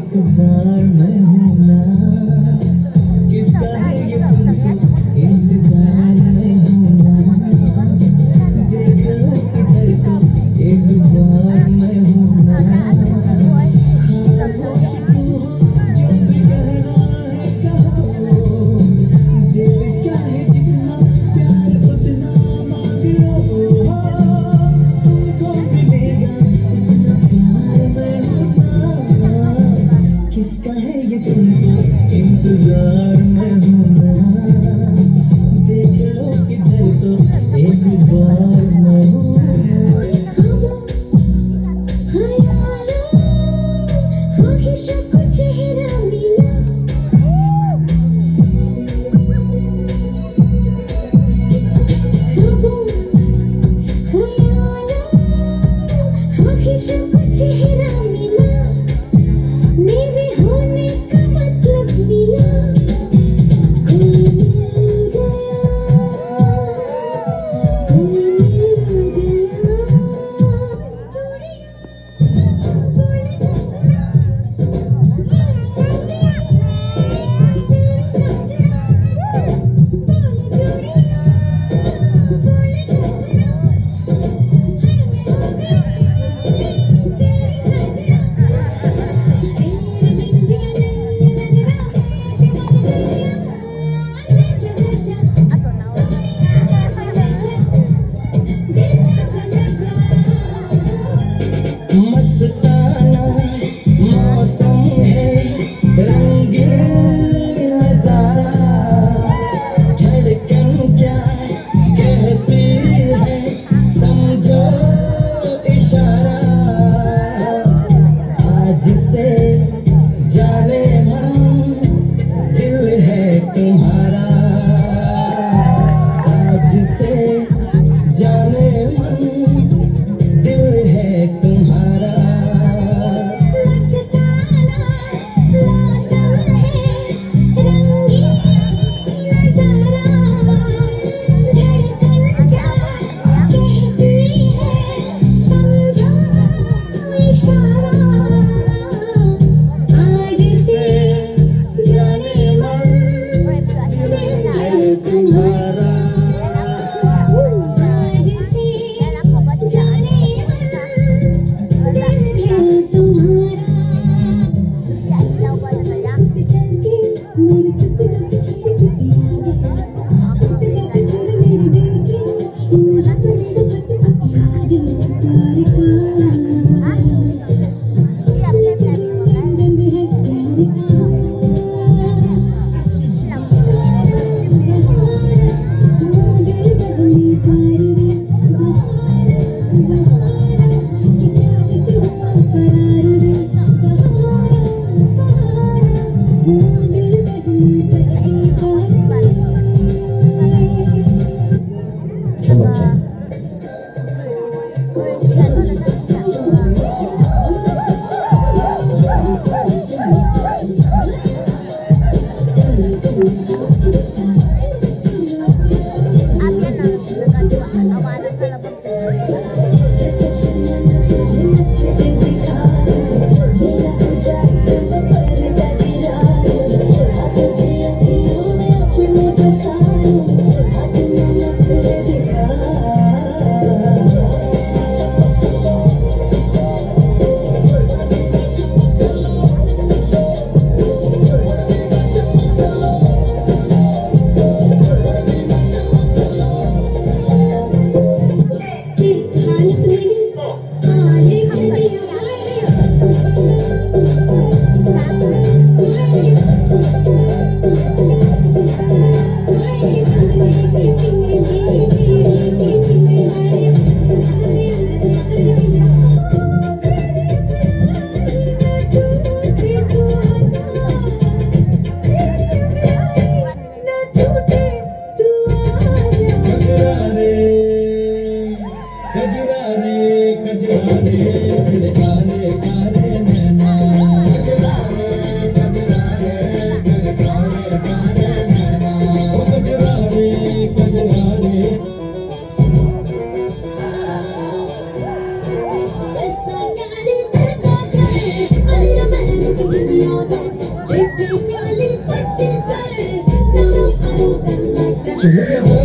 एक बार मैं हूँ ना, किसका है ये तुमको इंतजार मैं हूँ ना, देख लो किधर को एक बार मैं हूँ ना, जो भी कहना है कहो, दिल चाहे जितना प्यार उतना मांग लो, तुमको मिलेगा उतना प्यार मैं हूँ ना, किसका है ये तुमको इंतजार मैं हूँ ना, देख लो किधर तो एक बार मैं हूँ मस्ताना मौसम है, रंगीन नजारा, धड़कन क्या कहती है समझो इशारा, आज से जाने मन दिल है तुम्हारा, आज से जाने मन दिल है तुम्हारा। चले